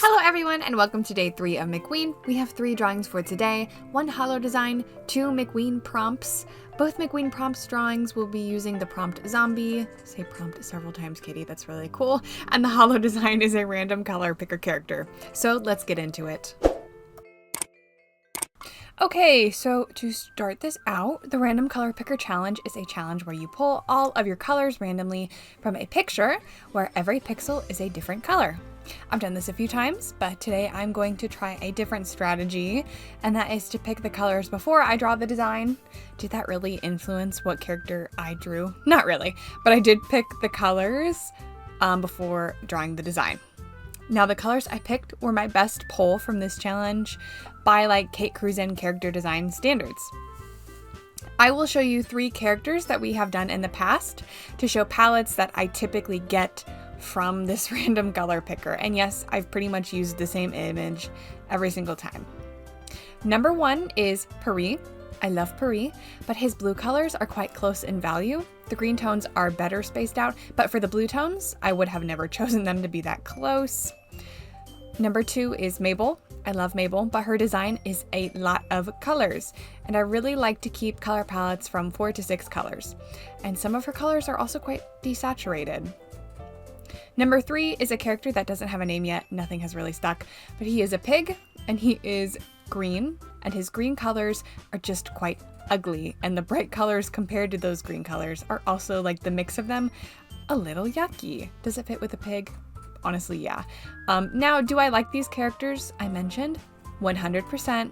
Hello everyone and welcome to day 3 of McKween. We have 3 drawings for today, 1 hollow design, 2 McKween prompts. Both McKween prompts drawings will be using the prompt zombie. Say prompt several times, Katie, that's really cool. And the hollow design is a random color picker character. So let's get into it. Okay, so to start this out, the random color picker challenge is a challenge where you pull all of your colors randomly from a picture where every pixel is a different color. I've done this a few times, but today I'm going to try a different strategy, and that is to pick the colors before I draw the design. Did that really influence what character I drew? Not really, but I did pick the colors before drawing the design. Now the colors I picked were my best pull from this challenge by like KateKruzan character design standards. I will show you 3 characters that we have done in the past to show palettes that I typically get from this random color picker. And yes, I've pretty much used the same image every single time. Number 1 is Paris. I love Paris, but his blue colors are quite close in value. The green tones are better spaced out, but for the blue tones, I would have never chosen them to be that close. Number 2 is Mabel. I love Mabel, but her design is a lot of colors, and I really like to keep color palettes from 4 to 6 colors. And some of her colors are also quite desaturated. Number 3 is a character that doesn't have a name yet. Nothing has really stuck, but he is a pig and he is green, and his green colors are just quite ugly, and the bright colors compared to those green colors are also, like the mix of them, a little yucky. Does it fit with a pig? Honestly, yeah. Now, do I like these characters I mentioned? 100%.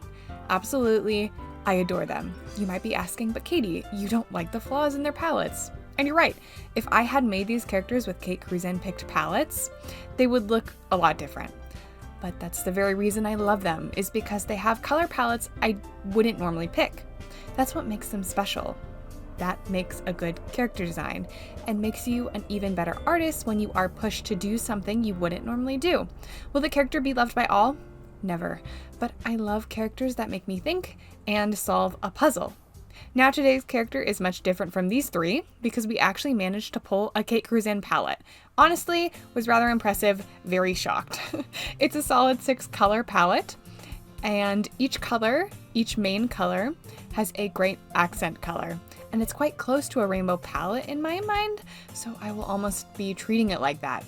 Absolutely. I adore them. You might be asking, but Katie, you don't like the flaws in their palettes. And you're right. If I had made these characters with KateKruzan picked palettes, they would look a lot different. But that's the very reason I love them, is because they have color palettes I wouldn't normally pick. That's what makes them special. That makes a good character design and makes you an even better artist when you are pushed to do something you wouldn't normally do. Will the character be loved by all? Never. But I love characters that make me think and solve a puzzle. Now today's character is much different from these 3 because we actually managed to pull a KateKruzan palette. Honestly, was rather impressive, very shocked. It's a solid 6 color palette, and each main color, has a great accent color. And it's quite close to a rainbow palette in my mind, so I will almost be treating it like that.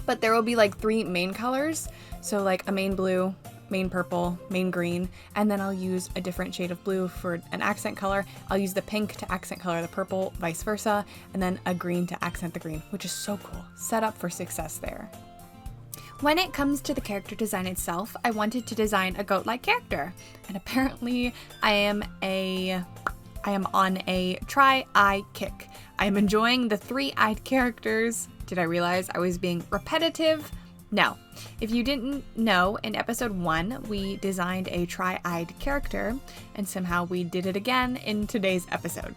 But there will be like 3 main colors, so like a main blue, main purple, main green, and then I'll use a different shade of blue for an accent color. I'll use the pink to accent color the purple, vice versa, and then a green to accent the green, which is so cool. Set up for success there. When it comes to the character design itself, I wanted to design a goat-like character, and apparently I am on a try-eye kick. I am enjoying the 3-eyed characters. Did I realize I was being repetitive? No. If you didn't know, in episode 1, we designed a try-eyed character, and somehow we did it again in today's episode.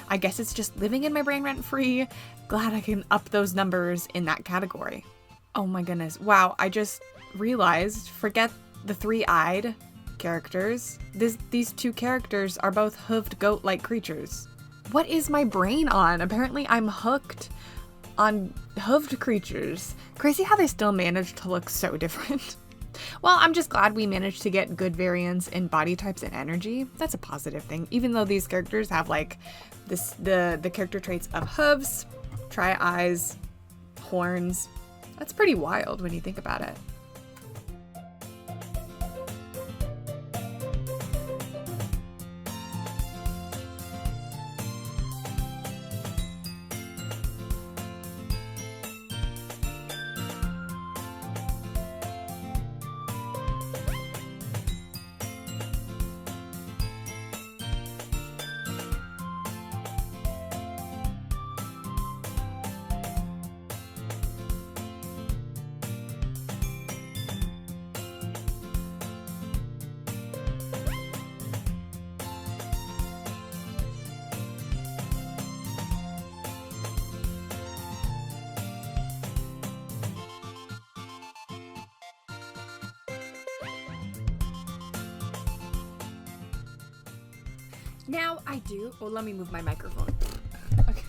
I guess it's just living in my brain rent-free. Glad I can up those numbers in that category. Oh my goodness. Wow, I just realized, forget the 3-eyed characters. These 2 characters are both hooved goat-like creatures. What is my brain on? Apparently I'm hooked on hooved creatures. Crazy how they still manage to look so different. Well, I'm just glad we managed to get good variance in body types and energy. That's a positive thing, even though these characters have like the character traits of hooves, tri-eyes, horns. That's pretty wild when you think about it. Now I do, well, let me move my microphone. Okay.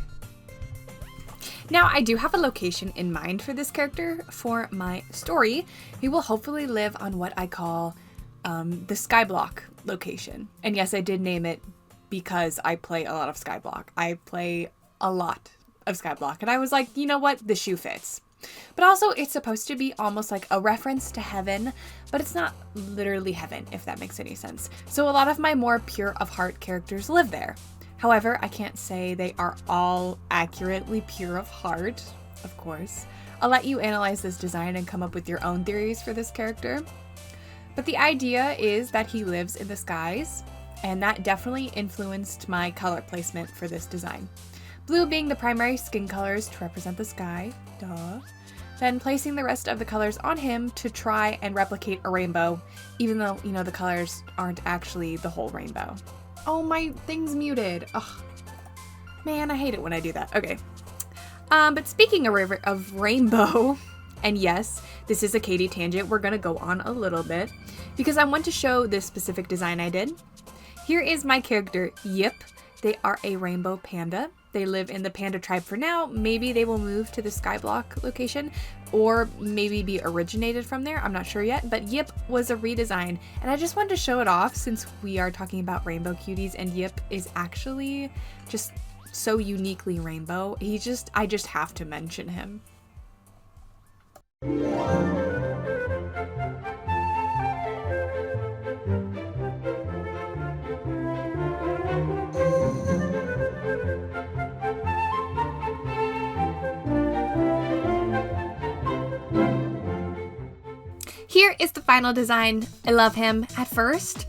Now, I do have a location in mind for this character for my story. He will hopefully live on what I call the Skyblock location. And yes, I did name it because I play a lot of Skyblock. I play a lot of Skyblock, and I was like, you know what, the shoe fits. But also, it's supposed to be almost like a reference to heaven, but it's not literally heaven, if that makes any sense. So a lot of my more pure of heart characters live there. However, I can't say they are all accurately pure of heart, of course. I'll let you analyze this design and come up with your own theories for this character. But the idea is that he lives in the skies, and that definitely influenced my color placement for this design. Blue being the primary skin colors to represent the sky, duh. Then placing the rest of the colors on him to try and replicate a rainbow, even though, you know, the colors aren't actually the whole rainbow. Oh, my thing's muted. Ugh. Man, I hate it when I do that. Okay. But speaking of rainbow, and yes, this is a Katie tangent, we're gonna go on a little bit, because I want to show this specific design I did. Here is my character, Yip. They are a rainbow panda. They live in the panda tribe for now. Maybe they will move to the Skyblock location, or maybe be originated from there. I'm not sure yet, but Yip was a redesign, and I just wanted to show it off since we are talking about rainbow cuties, and Yip is actually just so uniquely rainbow. I just have to mention him. Here is the final design. I love him. At first,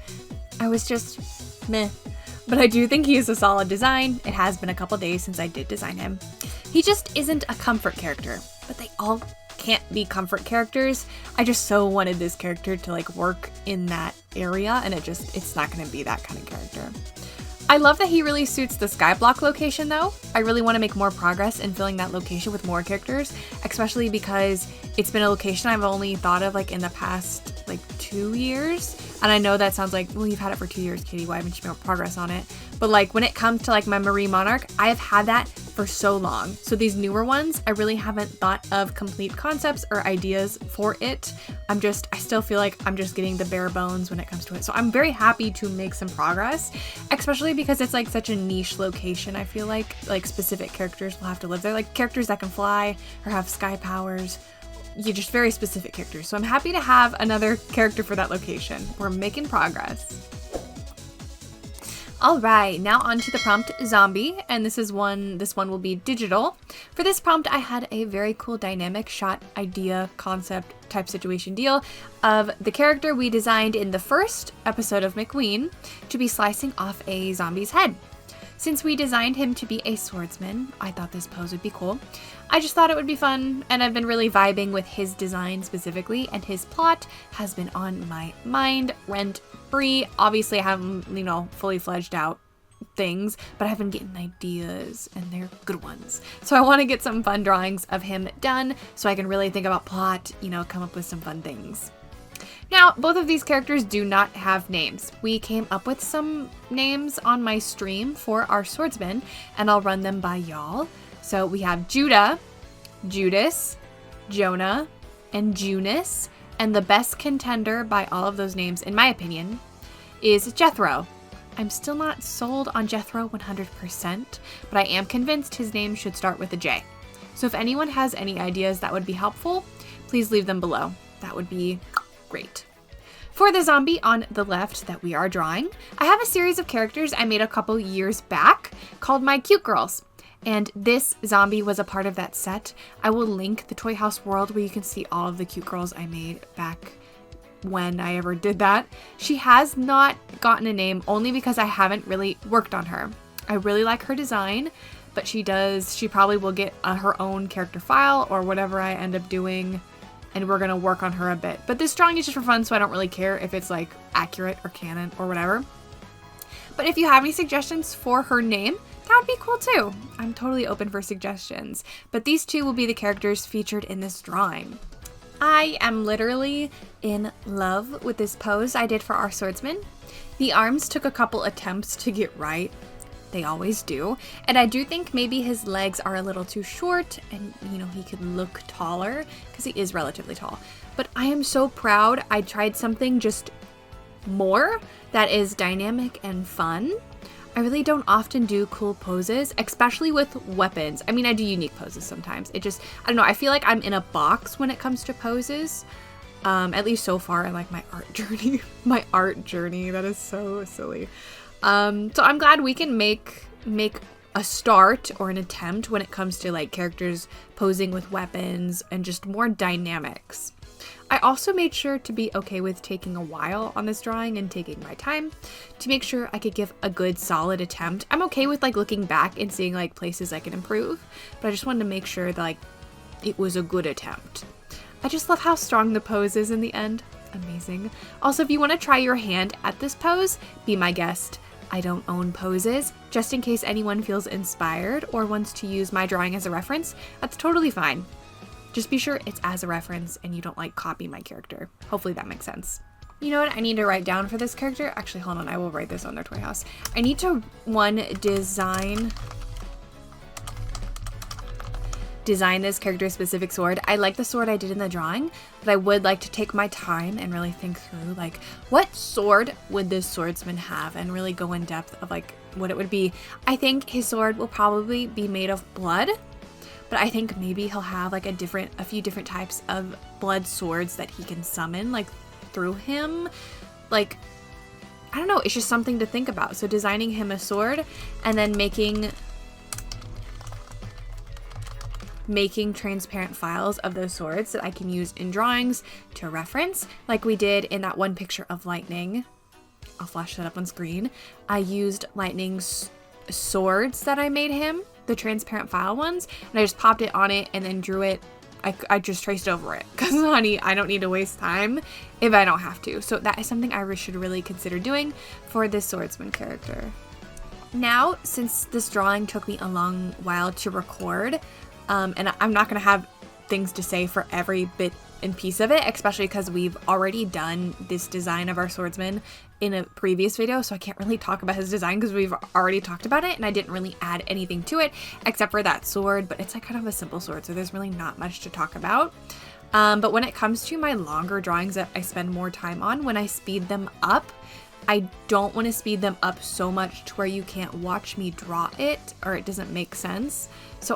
I was just meh, but I do think he is a solid design. It has been a couple days since I did design him. He just isn't a comfort character, but they all can't be comfort characters. I just so wanted this character to like work in that area, and it's not gonna be that kind of character. I love that he really suits the Skyblock location though. I really want to make more progress in filling that location with more characters, especially because it's been a location I've only thought of like in the past like 2 years. And I know that sounds like, well, you've had it for 2 years, Katie, why haven't you made progress on it? But like when it comes to like my Marine Monarch, I have had that for so long. So these newer ones, I really haven't thought of complete concepts or ideas for it. I still feel like I'm just getting the bare bones when it comes to it. So I'm very happy to make some progress, especially because it's like such a niche location. I feel like specific characters will have to live there, like characters that can fly or have sky powers. You're just very specific characters. So I'm happy to have another character for that location. We're making progress. All right, now on to the prompt zombie, and this one will be digital. For this prompt, I had a very cool dynamic shot idea concept type situation deal of the character we designed in the first episode of McKween to be slicing off a zombie's head. Since we designed him to be a swordsman, I thought this pose would be cool. I just thought it would be fun, and I've been really vibing with his design specifically, and his plot has been on my mind rent-free. Obviously, I haven't, fully fledged out things, but I've been getting ideas, and they're good ones. So I want to get some fun drawings of him done so I can really think about plot, come up with some fun things. Now, both of these characters do not have names. We came up with some names on my stream for our swordsmen, and I'll run them by y'all. So we have Judah, Judas, Jonah, and Junus, and the best contender by all of those names, in my opinion, is Jethro. I'm still not sold on Jethro 100%, but I am convinced his name should start with a J. So if anyone has any ideas that would be helpful, please leave them below. That would be great. For the zombie on the left that we are drawing, I have a series of characters I made a couple years back called my Cute Girls. And this zombie was a part of that set. I will link the Toy House World where you can see all of the Cute Girls I made back when I ever did that. She has not gotten a name only because I haven't really worked on her. I really like her design, but she probably will get her own character file or whatever I end up doing, and we're gonna work on her a bit. But this drawing is just for fun, so I don't really care if it's like accurate or canon or whatever. But if you have any suggestions for her name, that would be cool too. I'm totally open for suggestions. But these two will be the characters featured in this drawing. I am literally in love with this pose I did for our swordsman. The arms took a couple attempts to get right. They always do. And I do think maybe his legs are a little too short and, you know, he could look taller because he is relatively tall. But I am so proud I tried something just more that is dynamic and fun. I really don't often do cool poses, especially with weapons. I mean, I do unique poses sometimes. It just, I don't know, I feel like I'm in a box when it comes to poses. At least so far in like my art journey. My art journey, that is so silly. So I'm glad we can make a start or an attempt when it comes to like characters posing with weapons and just more dynamics. I also made sure to be okay with taking a while on this drawing and taking my time to make sure I could give a good solid attempt. I'm okay with like looking back and seeing like places I can improve, but I just wanted to make sure that like it was a good attempt. I just love how strong the pose is in the end. Amazing. Also, if you want to try your hand at this pose, be my guest. I don't own poses. Just in case anyone feels inspired or wants to use my drawing as a reference, that's totally fine. Just be sure it's as a reference and you don't like copy my character. Hopefully that makes sense. You know what I need to write down for this character? Actually, hold on, I will write this on their toy house. I need to, design this character specific sword. I like the sword I did in the drawing, but I would like to take my time and really think through like what sword would this swordsman have and really go in depth of like what it would be. I think his sword will probably be made of blood, but I think maybe he'll have like a few different types of blood swords that he can summon like through him. Like, I don't know, it's just something to think about. So designing him a sword and then making transparent files of those swords that I can use in drawings to reference, like we did in that one picture of Lightning. I'll flash that up on screen. I used Lightning's swords that I made him, the transparent file ones, and I just popped it on it and then drew it. I just traced over it because, honey, I don't need to waste time if I don't have to. So that is something I should really consider doing for this swordsman character. Now, since this drawing took me a long while to record, and I'm not going to have things to say for every bit and piece of it, especially because we've already done this design of our swordsman in a previous video, so I can't really talk about his design because we've already talked about it and I didn't really add anything to it except for that sword, but it's like kind of a simple sword, so there's really not much to talk about. But when it comes to my longer drawings that I spend more time on, when I speed them up, I don't want to speed them up so much to where you can't watch me draw it or it doesn't make sense. So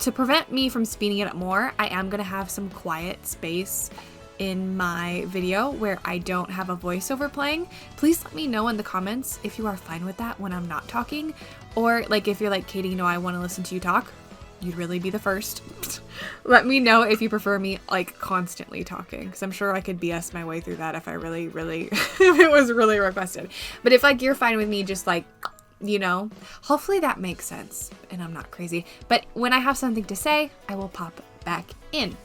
to prevent me from speeding it up more, I am going to have some quiet space in my video where I don't have a voiceover playing. Please let me know in the comments if you are fine with that when I'm not talking, or like if you're like, Katie, you know, I want to listen to you talk. You'd really be the first. Let me know if you prefer me like constantly talking, because I'm sure I could BS my way through that if I really if it was really requested. But if like you're fine with me just like, you know, hopefully that makes sense and I'm not crazy. But when I have something to say, I will pop back in.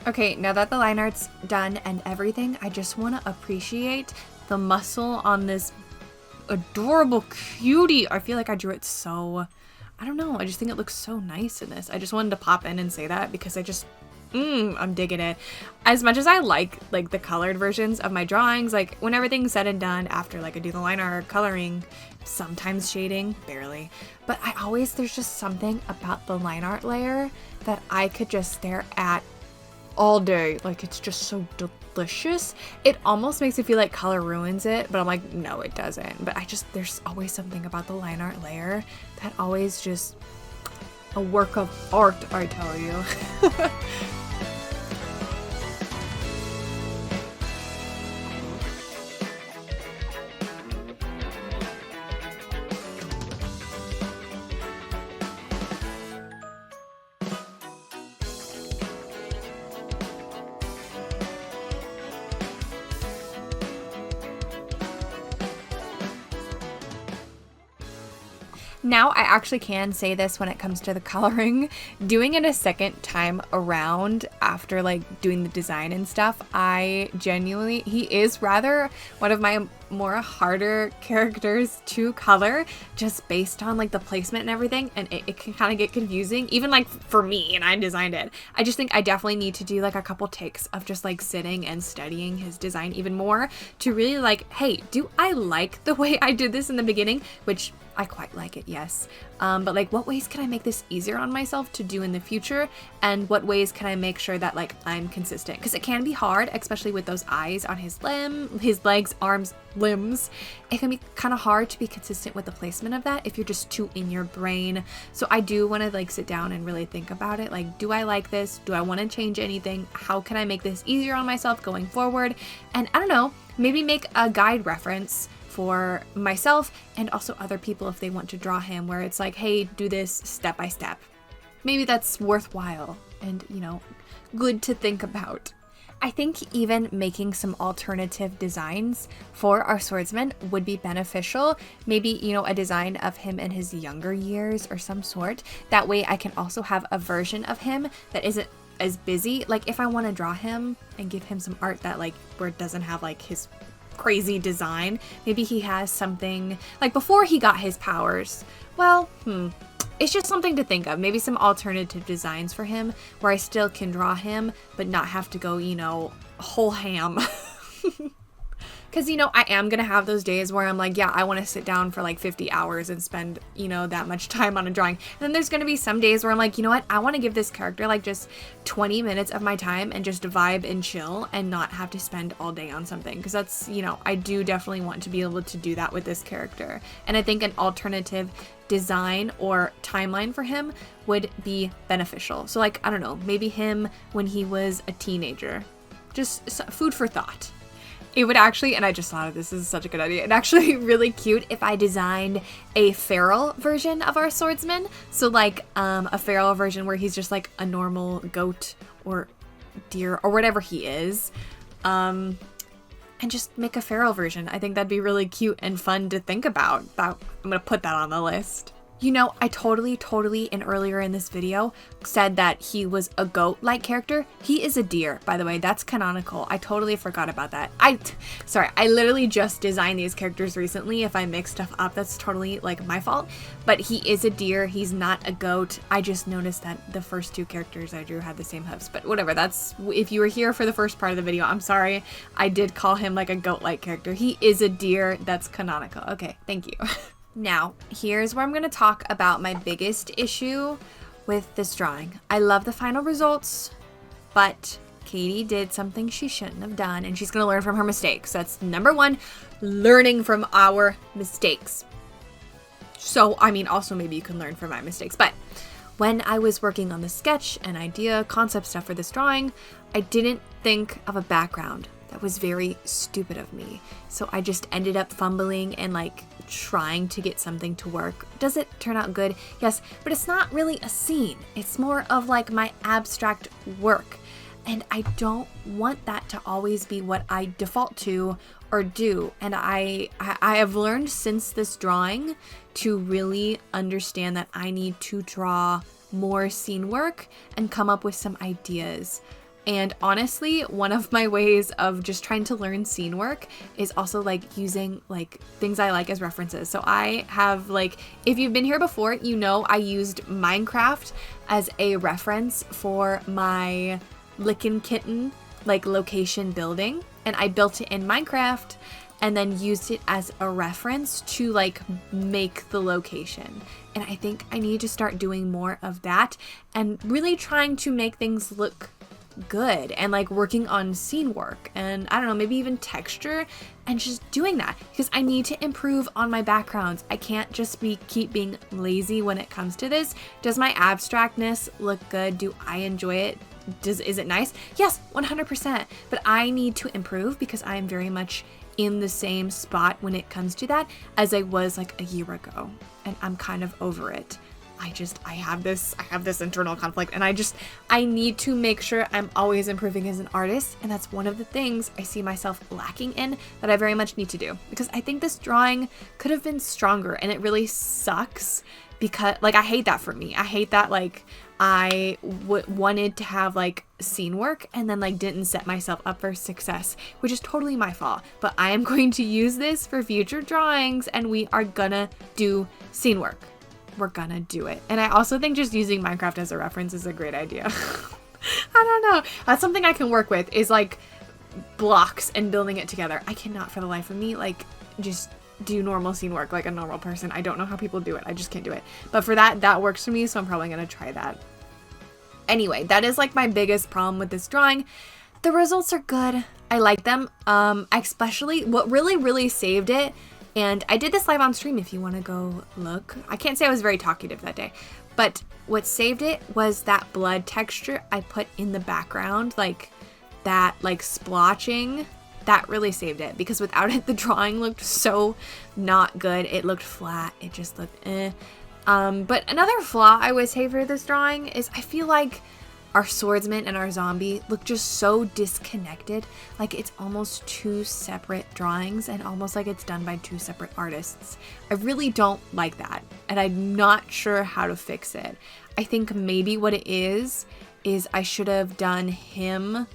Okay, now that the line art's done and everything, I just want to appreciate the muscle on this adorable cutie. I feel like I drew it so, I don't know, I just think it looks so nice in this. I just wanted to pop in and say that because I just, I'm digging it. As much as I like the colored versions of my drawings, like when everything's said and done after like I do the line art, coloring, sometimes shading, barely. But there's just something about the line art layer that I could just stare at all day. Like, it's just so delicious. It almost makes me feel like color ruins it, but I'm like, no, it doesn't. But there's always something about the line art layer that always just a work of art, I tell you. Now I actually can say this when it comes to the coloring. Doing it a second time around after like doing the design and stuff, he is rather one of my more harder characters to color just based on like the placement and everything, and it can kind of get confusing even like for me, and I designed it. I just think I definitely need to do like a couple takes of just like sitting and studying his design even more to really like, hey, do I like the way I did this in the beginning? Which I quite like it, yes. But like, what ways can I make this easier on myself to do in the future? And what ways can I make sure that like I'm consistent? Because it can be hard, especially with those eyes on his legs, arms, limbs. It can be kind of hard to be consistent with the placement of that if you're just too in your brain. So I do want to like sit down and really think about it. Like, do I like this? Do I want to change anything? How can I make this easier on myself going forward? And I don't know, maybe make a guide reference for myself and also other people if they want to draw him, where it's like, hey, do this step by step. Maybe that's worthwhile and, you know, good to think about. I think even making some alternative designs for our swordsman would be beneficial. Maybe, you know, a design of him in his younger years or some sort. That way I can also have a version of him that isn't as busy. Like if I want to draw him and give him some art that like where it doesn't have like his crazy design, maybe he has something like before he got his powers. Well, it's just something to think of. Maybe some alternative designs for him where I still can draw him but not have to go, you know, whole ham. Because, you know, I am going to have those days where I'm like, yeah, I want to sit down for like 50 hours and spend, you know, that much time on a drawing. And then there's going to be some days where I'm like, you know what, I want to give this character like just 20 minutes of my time and just vibe and chill and not have to spend all day on something. Because that's, you know, I do definitely want to be able to do that with this character. And I think an alternative design or timeline for him would be beneficial. So like, I don't know, maybe him when he was a teenager. Just food for thought. It would actually, and I just thought of this is such a good idea, it'd actually be really cute if I designed a feral version of our swordsman. So like a feral version where he's just like a normal goat or deer or whatever he is. And just make a feral version. I think that'd be really cute and fun to think about. I'm gonna put that on the list. You know, I totally, and earlier in this video, said that he was a goat-like character. He is a deer, by the way. That's canonical. I totally forgot about that. Sorry, I literally just designed these characters recently. If I mix stuff up, that's totally, like, my fault. But he is a deer. He's not a goat. I just noticed that the first two characters I drew had the same hoofs. But whatever, that's, if you were here for the first part of the video, I'm sorry. I did call him, like, a goat-like character. He is a deer. That's canonical. Okay, thank you. Now, here's where I'm going to talk about my biggest issue with this drawing. I love the final results, but Katie did something she shouldn't have done, and she's going to learn from her mistakes. That's number one, learning from our mistakes. So, I mean, also maybe you can learn from my mistakes, but when I was working on the sketch and idea, concept stuff for this drawing, I didn't think of a background. That was very stupid of me. So I just ended up fumbling and like trying to get something to work. Does it turn out good? Yes, but it's not really a scene. It's more of like my abstract work. And I don't want that to always be what I default to or do. And I have learned since this drawing to really understand that I need to draw more scene work and come up with some ideas. And honestly, one of my ways of just trying to learn scene work is also like using like things I like as references. So I have like, if you've been here before, you know I used Minecraft as a reference for my Lickin' Kitten like location building. And I built it in Minecraft and then used it as a reference to like make the location. And I think I need to start doing more of that and really trying to make things look good and like working on scene work and I don't know, maybe even texture and just doing that because I need to improve on my backgrounds. I can't just keep being lazy when it comes to this. Does my abstractness look good? Do I enjoy it? Is it nice? Yes, 100%. But I need to improve because I am very much in the same spot when it comes to that as I was like a year ago, and I'm kind of over it. I have this internal conflict, and I need to make sure I'm always improving as an artist, and that's one of the things I see myself lacking in that I very much need to do, because I think this drawing could have been stronger, and it really sucks because like I hate that for me. I hate that like I wanted to have like scene work and then like didn't set myself up for success, which is totally my fault. But I am going to use this for future drawings, and we are gonna do scene work. We're gonna do it. And I also think just using Minecraft as a reference is a great idea. I don't know. That's something I can work with, is like blocks and building it together. I cannot for the life of me like just do normal scene work like a normal person. I don't know how people do it. I just can't do it. But for that works for me, so I'm probably gonna try that. Anyway, that is like my biggest problem with this drawing. The results are good. I like them. Especially what really saved it, and I did this live on stream if you want to go look. I can't say I was very talkative that day, but what saved it was that blood texture I put in the background, like that like splotching. That really saved it, because without it, the drawing looked so not good. It looked flat. It just looked eh. But another flaw I would say for this drawing is I feel like our swordsman and our zombie look just so disconnected. Like it's almost two separate drawings and almost like it's done by two separate artists. I really don't like that, and I'm not sure how to fix it. I think maybe what it is I should have done him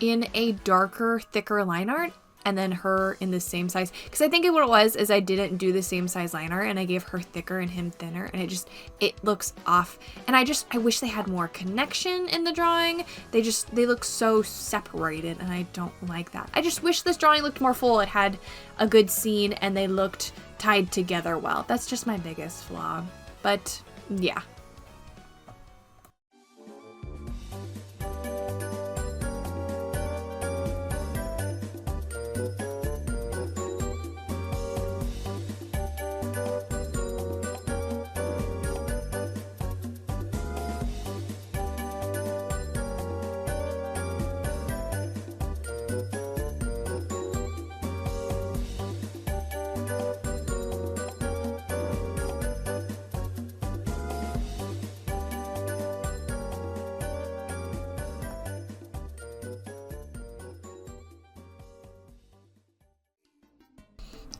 in a darker, thicker line art, and then her in the same size. Because I think what it was is I didn't do the same size line art, and I gave her thicker and him thinner, and it looks off. And I wish they had more connection in the drawing. They look so separated, and I don't like that. I just wish this drawing looked more full. It had a good scene, and they looked tied together well. That's just my biggest flaw. But yeah.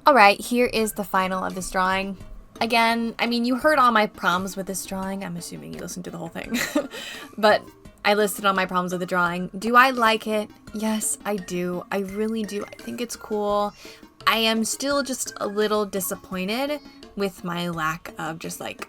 Alright, here is the final of this drawing. Again, I mean, you heard all my problems with this drawing. I'm assuming you listened to the whole thing. But I listed all my problems with the drawing. Do I like it? Yes, I do. I really do. I think it's cool. I am still just a little disappointed with my lack of just like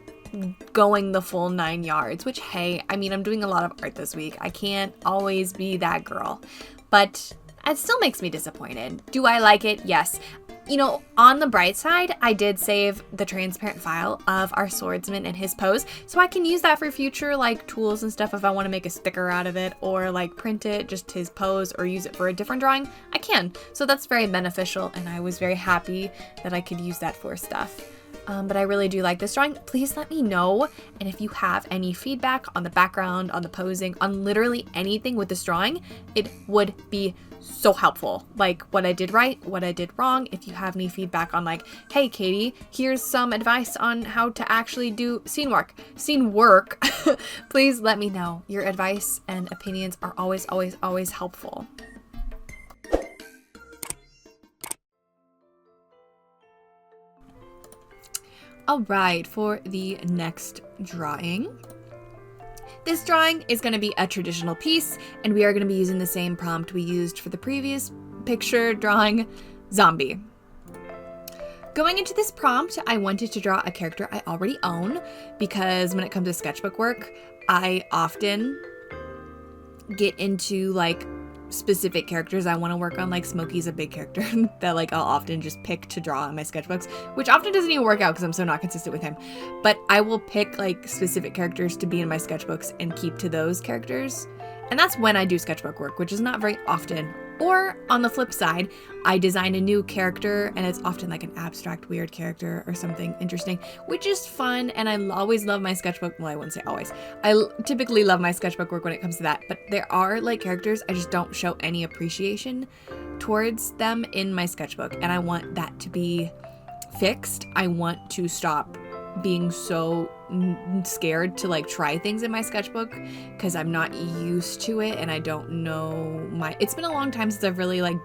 going the full 9 yards, which, hey, I mean, I'm doing a lot of art this week. I can't always be that girl, but it still makes me disappointed. Do I like it? Yes. You know, on the bright side, I did save the transparent file of our swordsman and his pose, so I can use that for future like tools and stuff if I want to make a sticker out of it, or like print it, just his pose, or use it for a different drawing, I can. So that's very beneficial, and I was very happy that I could use that for stuff. But I really do like this drawing. Please let me know, and if you have any feedback on the background, on the posing, on literally anything with this drawing, it would be so helpful. Like what I did right, what I did wrong. If you have any feedback on like, hey Katie, here's some advice on how to actually do scene work, please let me know. Your advice and opinions are always, always, always helpful. All right, for the next drawing, This drawing is going to be a traditional piece, and we are going to be using the same prompt we used for the previous picture drawing, zombie. Going into this prompt, I wanted to draw a character I already own, because when it comes to sketchbook work, I often get into like specific characters I want to work on. Like Smokey's a big character that like I'll often just pick to draw in my sketchbooks, which often doesn't even work out because I'm so not consistent with him. But I will pick like specific characters to be in my sketchbooks and keep to those characters. And that's when I do sketchbook work, which is not very often. Or on the flip side, I design a new character and it's often like an abstract weird character or something interesting, which is fun. And I always love my sketchbook. Well, I wouldn't say always. I typically love my sketchbook work when it comes to that. But there are like characters I just don't show any appreciation towards them in my sketchbook. And I want that to be fixed. I want to stop being so scared to like try things in my sketchbook because I'm not used to it and I don't know it's been a long time since I've really like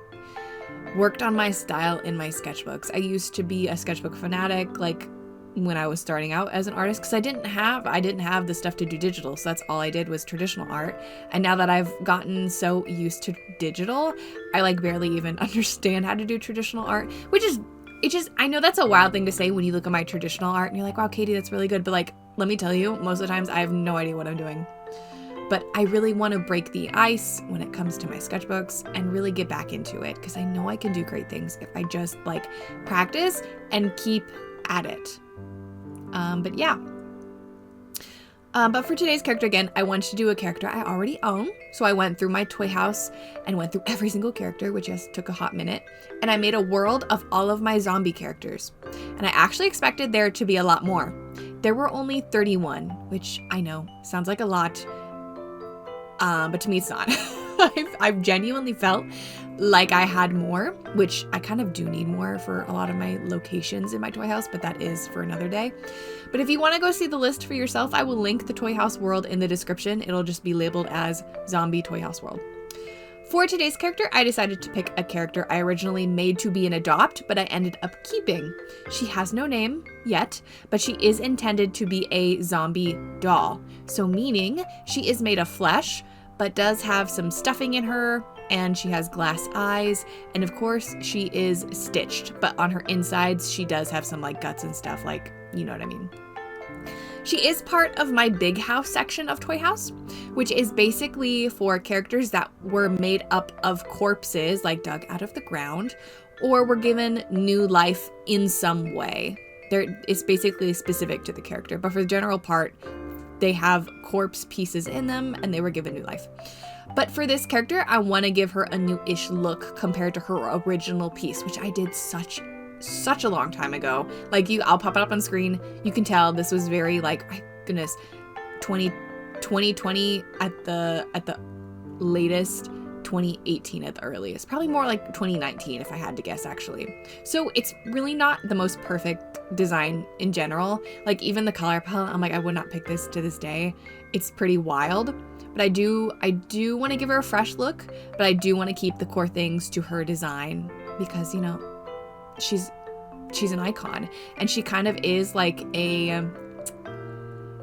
worked on my style in my sketchbooks. I used to be a sketchbook fanatic like when I was starting out as an artist because I didn't have the stuff to do digital, so that's all I did was traditional art. And now that I've gotten so used to digital, I like barely even understand how to do traditional art, which is I know that's a wild thing to say when you look at my traditional art and you're like, wow, Katie, that's really good. But like, let me tell you, most of the times I have no idea what I'm doing. But I really want to break the ice when it comes to my sketchbooks and really get back into it because I know I can do great things if I just like practice and keep at it. But yeah. But for today's character, again, I wanted to do a character I already own. So I went through my toy house and went through every single character, which yes, took a hot minute. And I made a world of all of my zombie characters. And I actually expected there to be a lot more. There were only 31, which I know sounds like a lot. But to me, it's not. I've genuinely felt like I had more, which I kind of do need more for a lot of my locations in my toy house, but that is for another day. But if you want to go see the list for yourself, I will link the Toy House World in the description. It'll just be labeled as Zombie Toy House World. For today's character, I decided to pick a character I originally made to be an adopt, but I ended up keeping. She has no name yet, but she is intended to be a zombie doll. So meaning she is made of flesh, but does have some stuffing in her, and she has glass eyes, and of course she is stitched, but on her insides she does have some like guts and stuff, like, you know what I mean. She is part of my Big House section of Toy House, which is basically for characters that were made up of corpses, like dug out of the ground, or were given new life in some way. It's basically specific to the character, but for the general part, they have corpse pieces in them and they were given new life. But for this character, I want to give her a new-ish look compared to her original piece, which I did such a long time ago. Like I'll pop it up on screen. You can tell this was very like, my goodness, 2020 at the latest, 2018 at the earliest, probably more like 2019 if I had to guess actually. So it's really not the most perfect design in general. Like even the color palette, I'm like, I would not pick this to this day. It's pretty wild. But I do want to give her a fresh look, but I do want to keep the core things to her design because, you know, she's an icon and she kind of is like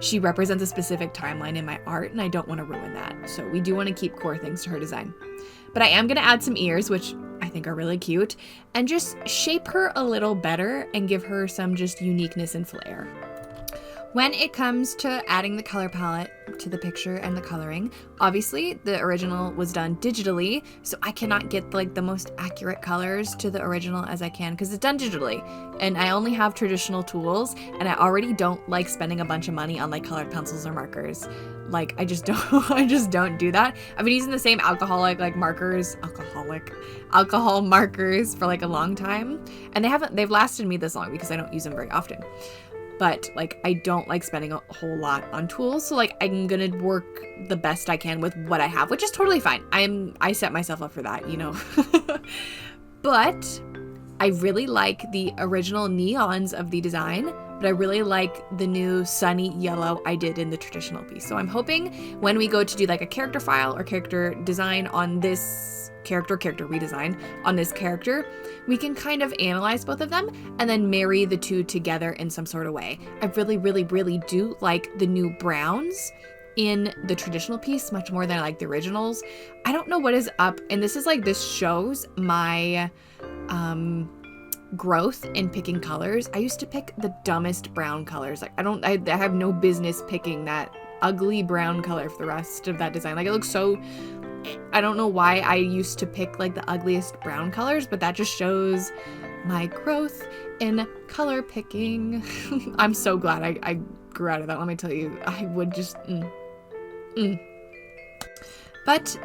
she represents a specific timeline in my art and I don't want to ruin that. So we do want to keep core things to her design. But I am going to add some ears, which I think are really cute, and just shape her a little better and give her some just uniqueness and flair. When it comes to adding the color palette to the picture and the coloring, obviously the original was done digitally, so I cannot get like the most accurate colors to the original as I can because it's done digitally. And I only have traditional tools and I already don't like spending a bunch of money on like colored pencils or markers. Like I just don't do that. I've been using the same alcohol markers for like a long time, and they've lasted me this long because I don't use them very often. But like I don't like spending a whole lot on tools, so like I'm gonna work the best I can with what I have, which is totally fine. I set myself up for that, you know. But I really like the original neons of the design, but I really like the new sunny yellow I did in the traditional piece. So I'm hoping when we go to do like a character file or character design on this character redesign on this character, we can kind of analyze both of them and then marry the two together in some sort of way. I really, really, really do like the new browns in the traditional piece much more than I like the originals. I don't know what is up, and this shows my growth in picking colors. I used to pick the dumbest brown colors. Like I have no business picking that ugly brown color for the rest of that design. Like it looks so, I don't know why I used to pick like the ugliest brown colors, but that just shows my growth in color picking. I'm so glad I grew out of that. Let me tell you, I would just But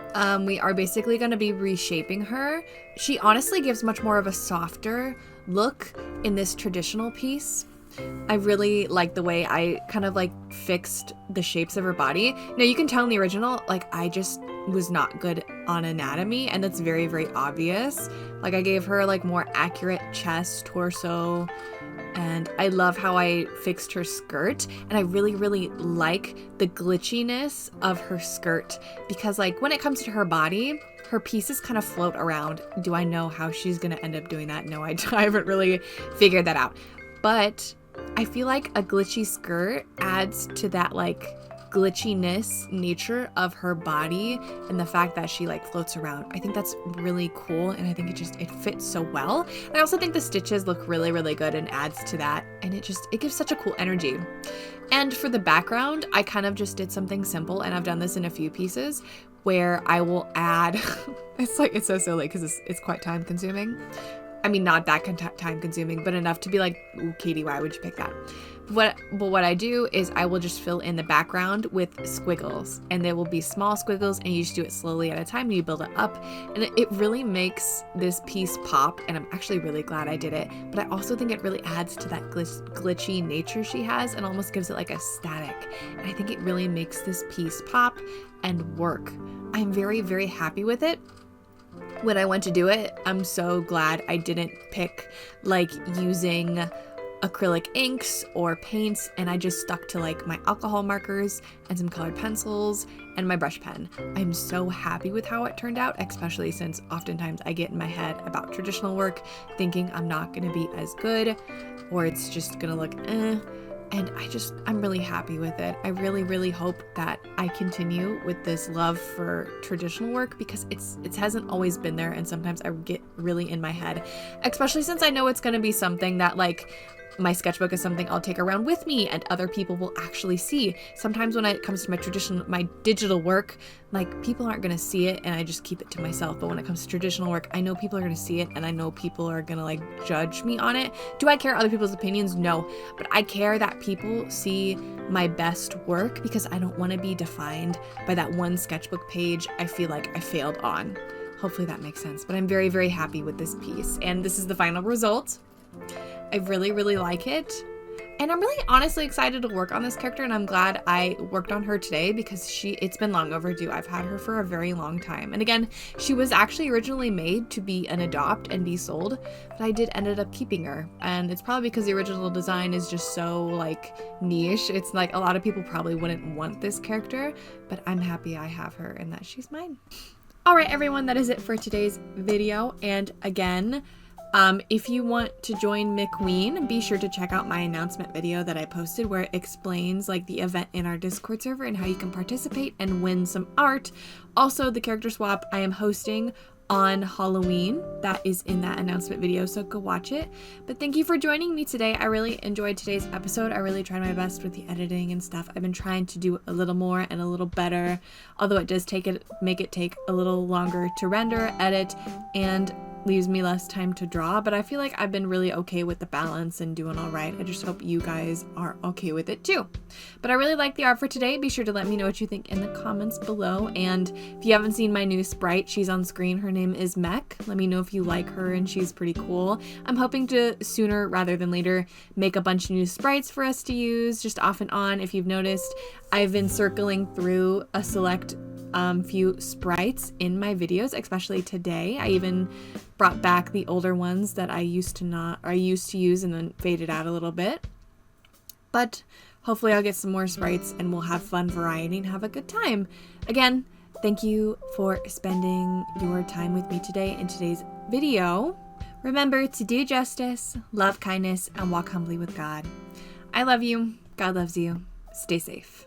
we are basically going to be reshaping her. She honestly gives much more of a softer look in this traditional piece. I really like the way I kind of like fixed the shapes of her body. Now you can tell in the original, like I just was not good on anatomy, and that's very, very obvious. Like I gave her like more accurate chest, torso, and I love how I fixed her skirt, and I really, really like the glitchiness of her skirt, because like when it comes to her body, her pieces kind of float around. Do I know how she's gonna end up doing that? No, I haven't really figured that out. But I feel like a glitchy skirt adds to that like glitchiness nature of her body, and the fact that she like floats around. I think that's really cool, and I think it fits so well. And I also think the stitches look really, really good and adds to that, and it gives such a cool energy. And for the background, I kind of just did something simple, and I've done this in a few pieces where I will add it's so silly because it's quite time consuming. I mean, not that time consuming, but enough to be like, ooh, Katie, why would you pick that? But what I do is I will just fill in the background with squiggles, and they will be small squiggles, and you just do it slowly at a time, and you build it up, and it really makes this piece pop, and I'm actually really glad I did it. But I also think it really adds to that glitchy nature she has, and almost gives it like a static, and I think it really makes this piece pop and work. I'm very, very happy with it. When I went to do it, I'm so glad I didn't pick like using acrylic inks or paints, and I just stuck to like my alcohol markers and some colored pencils and my brush pen. I'm so happy with how it turned out, especially since oftentimes I get in my head about traditional work thinking I'm not going to be as good, or it's just going to look and I'm really happy with it. I really, really hope that I continue with this love for traditional work, because it hasn't always been there, and sometimes I get really in my head, especially since I know it's going to be something that like my sketchbook is something I'll take around with me and other people will actually see. Sometimes when it comes to my digital work, like people aren't going to see it and I just keep it to myself. But when it comes to traditional work, I know people are going to see it, and I know people are going to like judge me on it. Do I care other people's opinions? No. But I care that people see my best work, because I don't want to be defined by that one sketchbook page I feel like I failed on. Hopefully that makes sense. But I'm very, very happy with this piece, and this is the final result. I really, really like it, and I'm really honestly excited to work on this character, and I'm glad I worked on her today, because it's been long overdue. I've had her for a very long time, and again, she was actually originally made to be an adopt and be sold, but I ended up keeping her, and it's probably because the original design is just so like niche. It's like a lot of people probably wouldn't want this character, but I'm happy I have her and that she's mine. All right, everyone, that is it for today's video, and again, if you want to join McKween, be sure to check out my announcement video that I posted, where it explains like the event in our Discord server and how you can participate and win some art. Also, the character swap I am hosting on Halloween, that is in that announcement video, so go watch it. But thank you for joining me today. I really enjoyed today's episode. I really tried my best with the editing and stuff. I've been trying to do a little more and a little better, although it does make it take a little longer to render, edit, and leaves me less time to draw, but I feel like I've been really okay with the balance and doing all right. I just hope you guys are okay with it too. But I really like the art for today. Be sure to let me know what you think in the comments below, and if you haven't seen my new sprite, she's on screen. Her name is Mech. Let me know if you like her, and she's pretty cool. I'm hoping to sooner rather than later make a bunch of new sprites for us to use just off and on. If you've noticed, I've been circling through a select few sprites in my videos, especially today. I even brought back the older ones that I used to use and then faded out a little bit. But hopefully I'll get some more sprites and we'll have fun variety and have a good time. Again, thank you for spending your time with me today in today's video. Remember to do justice, love kindness, and walk humbly with God. I love you. God loves you. Stay safe.